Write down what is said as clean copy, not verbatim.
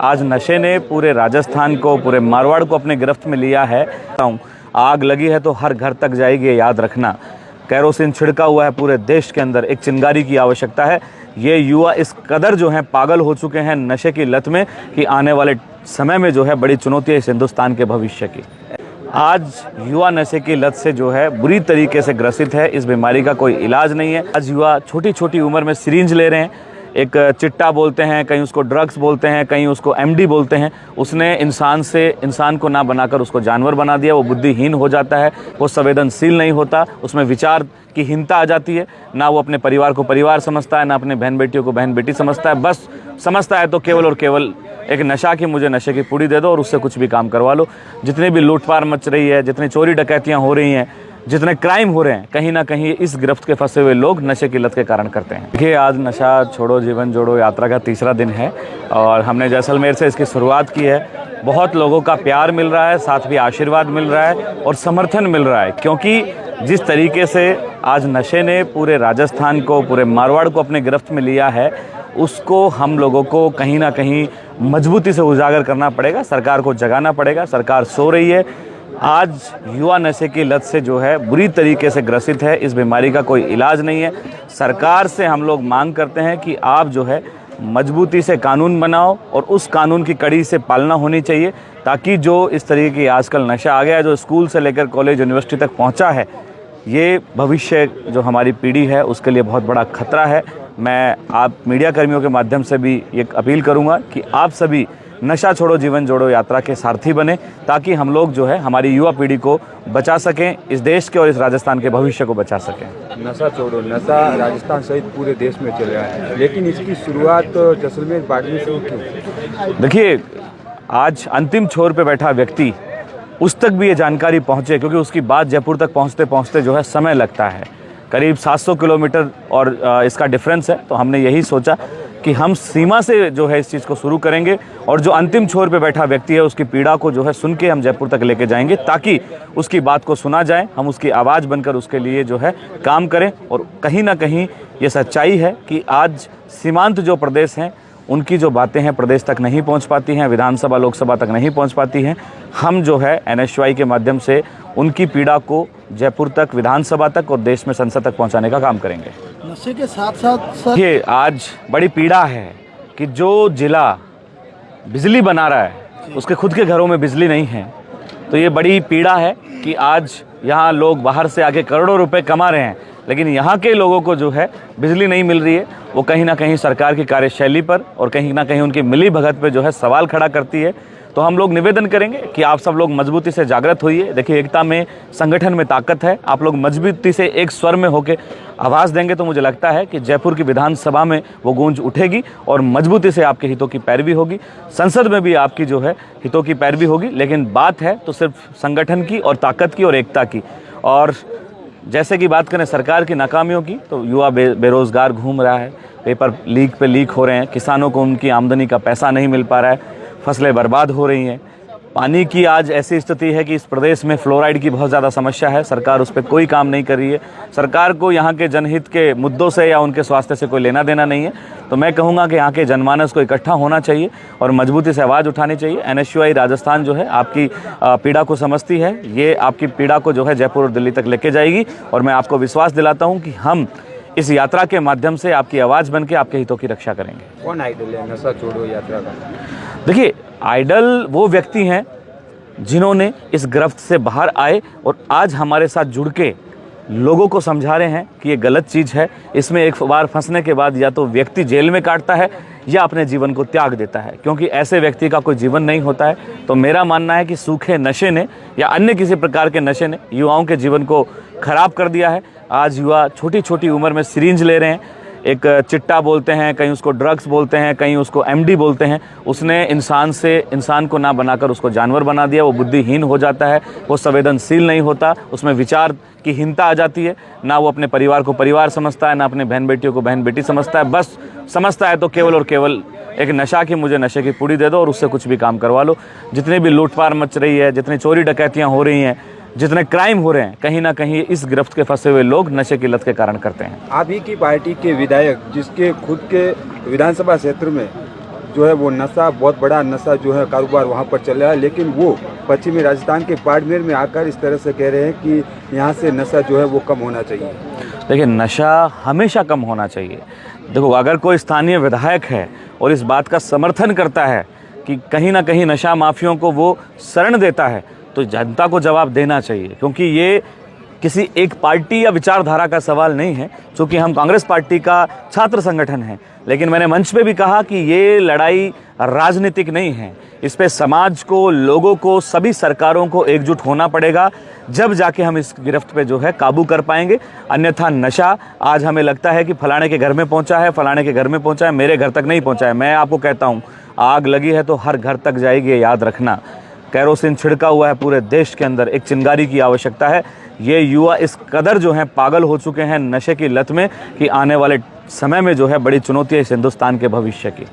आज नशे ने पूरे राजस्थान को, पूरे मारवाड़ को अपने गिरफ्त में लिया है। आग लगी है तो हर घर तक जाएगी, ये याद रखना। कैरोसिन छिड़का हुआ है पूरे देश के अंदर, एक चिंगारी की आवश्यकता है। ये युवा इस कदर जो हैं पागल हो चुके हैं नशे की लत में कि आने वाले समय में जो है बड़ी चुनौती है इस हिंदुस्तान के भविष्य की। आज युवा नशे की लत से जो है बुरी तरीके से ग्रसित है। इस बीमारी का कोई इलाज नहीं है। आज युवा छोटी छोटी उम्र में सिरिंज ले रहे हैं, एक चिट्टा बोलते हैं, कहीं उसको ड्रग्स बोलते हैं, कहीं उसको एमडी बोलते हैं। उसने इंसान को ना बनाकर उसको जानवर बना दिया। वो बुद्धिहीन हो जाता है, वो संवेदनशील नहीं होता, उसमें विचार की हीनता आ जाती है। ना वो अपने परिवार को परिवार समझता है, ना अपने बहन बेटियों को बहन बेटी समझता है। बस समझता है तो केवल और केवल एक नशा की मुझे नशे की पूड़ी दे दो और उससे कुछ भी काम करवा लो। जितनी भी लूटपाट मच रही है, जितनी चोरी डकैतियाँ हो रही हैं, जितने क्राइम हो रहे हैं, कहीं ना कहीं इस गिरफ्त के फंसे हुए लोग नशे की लत के कारण करते हैं। देखिए, आज नशा छोड़ो जीवन जोड़ो यात्रा का तीसरा दिन है और हमने जैसलमेर से इसकी शुरुआत की है। बहुत लोगों का प्यार मिल रहा है, साथ भी आशीर्वाद मिल रहा है और समर्थन मिल रहा है, क्योंकि जिस तरीके से आज नशे ने पूरे राजस्थान को, पूरे मारवाड़ को अपने गिरफ्त में लिया है, उसको हम लोगों को कहीं ना कहीं मजबूती से उजागर करना पड़ेगा। सरकार को जगाना पड़ेगा। सरकार सो रही है। आज युवा नशे की लत से जो है बुरी तरीके से ग्रसित है। इस बीमारी का कोई इलाज नहीं है। सरकार से हम लोग मांग करते हैं कि आप जो है मजबूती से कानून बनाओ और उस कानून की कड़ी से पालना होनी चाहिए, ताकि जो इस तरीके की आजकल नशा आ गया है, जो स्कूल से लेकर कॉलेज यूनिवर्सिटी तक पहुंचा है, ये भविष्य जो हमारी पीढ़ी है उसके लिए बहुत बड़ा खतरा है। मैं आप मीडिया कर्मियों के माध्यम से भी एक अपील करूंगा कि आप सभी नशा छोड़ो जीवन जोड़ो यात्रा के सारथी बने, ताकि हम लोग जो है हमारी युवा पीढ़ी को बचा सकें, इस देश के और इस राजस्थान के भविष्य को बचा सकें। नशा छोड़ो, नशा राजस्थान सहित पूरे देश में चल रहा है, लेकिन इसकी शुरुआत जैसलमेर बागली से क्यों? देखिए, आज अंतिम छोर पे बैठा व्यक्ति, उस तक भी ये जानकारी पहुँचे, क्योंकि उसकी बात जयपुर तक पहुँचते पहुँचते जो है समय लगता है। करीब 700 किलोमीटर और इसका डिफरेंस है। तो हमने यही सोचा कि हम सीमा से जो है इस चीज़ को शुरू करेंगे और जो अंतिम छोर पे बैठा व्यक्ति है उसकी पीड़ा को जो है सुन के हम जयपुर तक लेके जाएंगे, ताकि उसकी बात को सुना जाए, हम उसकी आवाज़ बनकर उसके लिए जो है काम करें। और कहीं ना कहीं ये सच्चाई है कि आज सीमांत जो प्रदेश हैं उनकी जो बातें हैं प्रदेश तक नहीं पहुंच पाती हैं, विधानसभा लोकसभा तक नहीं पहुंच पाती हैं। हम जो है NSY के माध्यम से उनकी पीड़ा को जयपुर तक, विधानसभा तक और देश में संसद तक पहुंचाने का काम करेंगे। नशे के साथ साथ ये आज बड़ी पीड़ा है कि जो जिला बिजली बना रहा है उसके खुद के घरों में बिजली नहीं है। तो ये बड़ी पीड़ा है कि आज यहाँ लोग बाहर से आके करोड़ों रुपए कमा रहे हैं, लेकिन यहाँ के लोगों को जो है बिजली नहीं मिल रही है। वो कहीं ना कहीं सरकार की कार्यशैली पर और कहीं ना कहीं उनकी मिली भगत पे जो है सवाल खड़ा करती है। तो हम लोग निवेदन करेंगे कि आप सब लोग मजबूती से जागृत होइए। देखिए, एकता में, संगठन में ताकत है। आप लोग मजबूती से एक स्वर में होकर आवाज़ देंगे तो मुझे लगता है कि जयपुर की विधानसभा में वो गूंज उठेगी और मजबूती से आपके हितों की पैरवी होगी। संसद में भी आपकी जो है हितों की पैरवी होगी। लेकिन बात है तो सिर्फ संगठन की और ताकत की और एकता की। और जैसे कि बात करें सरकार की नाकामियों की, तो युवा बेरोज़गार घूम रहा है, पेपर लीक पे लीक हो रहे हैं, किसानों को उनकी आमदनी का पैसा नहीं मिल पा रहा है, फसलें बर्बाद हो रही हैं। पानी की आज ऐसी स्थिति है कि इस प्रदेश में फ्लोराइड की बहुत ज़्यादा समस्या है। सरकार उस पर कोई काम नहीं कर रही है। सरकार को यहाँ के जनहित के मुद्दों से या उनके स्वास्थ्य से कोई लेना देना नहीं है। तो मैं कहूँगा कि यहाँ के जनमानस को इकट्ठा होना चाहिए और मजबूती से आवाज़ उठानी चाहिए। NSY राजस्थान जो है आपकी पीड़ा को समझती है। ये आपकी पीड़ा को जो है जयपुर और दिल्ली तक लेके जाएगी और मैं आपको विश्वास दिलाता हूँ कि हम इस यात्रा के माध्यम से आपकी आवाज़ बन के आपके हितों की रक्षा करेंगे। कौन आइडल है नशा छोड़ो यात्रा का? देखिए, आइडल वो व्यक्ति हैं जिन्होंने इस गिरफ्त से बाहर आए और आज हमारे साथ जुड़ के लोगों को समझा रहे हैं कि ये गलत चीज़ है। इसमें एक बार फंसने के बाद या तो व्यक्ति जेल में काटता है या अपने जीवन को त्याग देता है, क्योंकि ऐसे व्यक्ति का कोई जीवन नहीं होता है। तो मेरा मानना है कि सूखे नशे ने या अन्य किसी प्रकार के नशे ने युवाओं के जीवन को खराब कर दिया है। आज युवा छोटी छोटी उम्र में सिरिंज ले रहे हैं, एक चिट्टा बोलते हैं, कहीं उसको ड्रग्स बोलते हैं, कहीं उसको एमडी बोलते हैं। उसने इंसान को ना बनाकर उसको जानवर बना दिया। वो बुद्धिहीन हो जाता है, वो संवेदनशील नहीं होता, उसमें विचार की हीनता आ जाती है। ना वो अपने परिवार को परिवार समझता है, ना अपने बहन बेटियों को बहन बेटी समझता है। बस समझता है तो केवल और केवल एक नशा की मुझे नशे की पूड़ी दे दो और उससे कुछ भी काम करवा लो। जितनी भी लूटपाट मच रही है, जितनी चोरी डकैतियाँ हो रही हैं, जितने क्राइम हो रहे हैं, कहीं ना कहीं इस गिरफ्त के फंसे हुए लोग नशे की लत के कारण करते हैं। आप ही की पार्टी के विधायक, जिसके खुद के विधानसभा क्षेत्र में जो है वो नशा, बहुत बड़ा नशा जो है कारोबार वहाँ पर चल रहा है, लेकिन वो पश्चिमी राजस्थान के बाड़मेर में आकर इस तरह से कह रहे हैं कि यहाँ से नशा जो है वो कम होना चाहिए। देखिए, नशा हमेशा कम होना चाहिए। देखो, अगर कोई स्थानीय विधायक है और इस बात का समर्थन करता है कि कहीं ना कहीं नशा माफियों को वो शरण देता है, तो जनता को जवाब देना चाहिए, क्योंकि ये किसी एक पार्टी या विचारधारा का सवाल नहीं है। चूँकि हम कांग्रेस पार्टी का छात्र संगठन है, लेकिन मैंने मंच पे भी कहा कि ये लड़ाई राजनीतिक नहीं है। इस पे समाज को, लोगों को, सभी सरकारों को एकजुट होना पड़ेगा, जब जाके हम इस गिरफ्त पे जो है काबू कर पाएंगे। अन्यथा नशा आज हमें लगता है कि फलाने के घर में पहुंचा है, फलाने के घर में पहुंचा है, मेरे घर तक नहीं पहुंचा है। मैं आपको कहता हूं, आग लगी है तो हर घर तक जाएगी, ये याद रखना। कैरोसिन छिड़का हुआ है पूरे देश के अंदर, एक चिंगारी की आवश्यकता है। ये युवा इस कदर जो हैं पागल हो चुके हैं नशे की लत में कि आने वाले समय में जो है बड़ी चुनौती है इस हिंदुस्तान के भविष्य की।